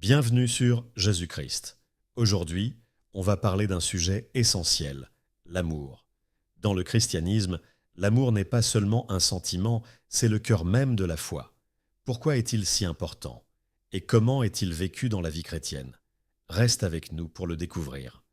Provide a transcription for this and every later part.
Bienvenue sur Jésus-Christ. Aujourd'hui, on va parler d'un sujet essentiel, l'amour. Dans le christianisme, l'amour n'est pas seulement un sentiment, c'est le cœur même de la foi. Pourquoi est-il si important? Et comment est-il vécu dans la vie chrétienne? Reste avec nous pour le découvrir.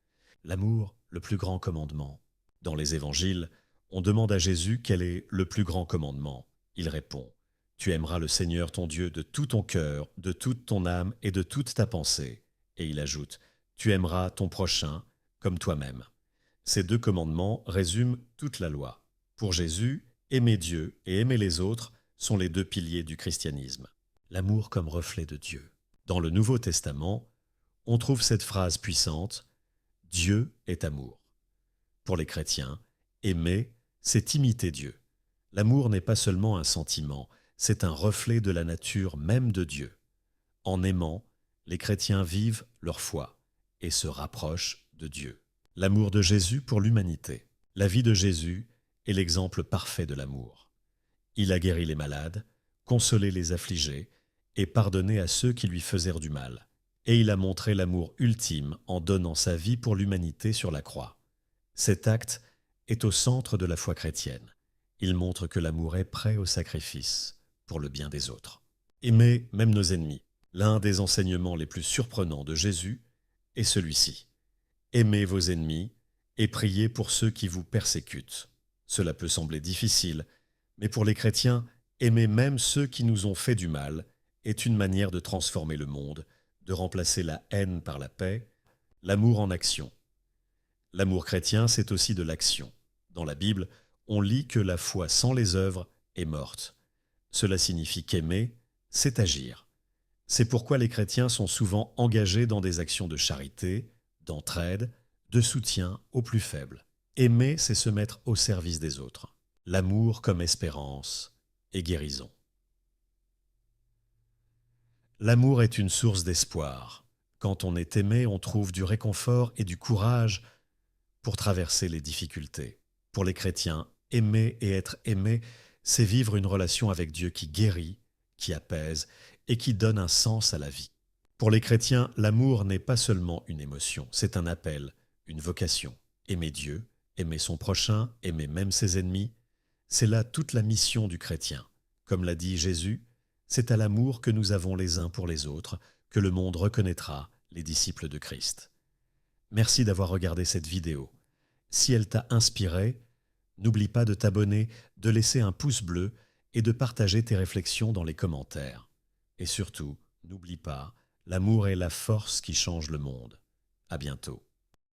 L'amour, le plus grand commandement. Dans les évangiles, on demande à Jésus quel est le plus grand commandement. Il répond: tu aimeras le Seigneur ton Dieu de tout ton cœur, de toute ton âme et de toute ta pensée. Et il ajoute: tu aimeras ton prochain comme toi-même. Ces deux commandements résument toute la loi. Pour Jésus, aimer Dieu et aimer les autres sont les deux piliers du christianisme. L'amour comme reflet de Dieu. Dans le Nouveau Testament, on trouve cette phrase puissante: Dieu est amour. Pour les chrétiens, aimer, c'est imiter Dieu. L'amour n'est pas seulement un sentiment, c'est un reflet de la nature même de Dieu. En aimant, les chrétiens vivent leur foi et se rapprochent de Dieu. L'amour de Jésus pour l'humanité. La vie de Jésus est l'exemple parfait de l'amour. Il a guéri les malades, consolé les affligés et pardonné à ceux qui lui faisaient du mal. Et il a montré l'amour ultime en donnant sa vie pour l'humanité sur la croix. Cet acte est au centre de la foi chrétienne. Il montre que l'amour est prêt au sacrifice pour le bien des autres. Aimer même nos ennemis. L'un des enseignements les plus surprenants de Jésus est celui-ci. Aimez vos ennemis et priez pour ceux qui vous persécutent. Cela peut sembler difficile, mais pour les chrétiens, aimer même ceux qui nous ont fait du mal est une manière de transformer le monde, de remplacer la haine par la paix, l'amour en action. L'amour chrétien, c'est aussi de l'action. Dans la Bible, on lit que la foi sans les œuvres est morte. Cela signifie qu'aimer, c'est agir. C'est pourquoi les chrétiens sont souvent engagés dans des actions de charité, d'entraide, de soutien aux plus faibles. Aimer, c'est se mettre au service des autres. L'amour comme espérance et guérison. L'amour est une source d'espoir. Quand on est aimé, on trouve du réconfort et du courage pour traverser les difficultés. Pour les chrétiens, aimer et être aimé, c'est vivre une relation avec Dieu qui guérit, qui apaise et qui donne un sens à la vie. Pour les chrétiens, l'amour n'est pas seulement une émotion, c'est un appel, une vocation. Aimer Dieu, aimer son prochain, aimer même ses ennemis, c'est là toute la mission du chrétien. Comme l'a dit Jésus, c'est à l'amour que nous avons les uns pour les autres que le monde reconnaîtra les disciples de Christ. Merci d'avoir regardé cette vidéo. Si elle t'a inspiré, n'oublie pas de t'abonner, de laisser un pouce bleu et de partager tes réflexions dans les commentaires. Et surtout, n'oublie pas, l'amour est la force qui change le monde. À bientôt.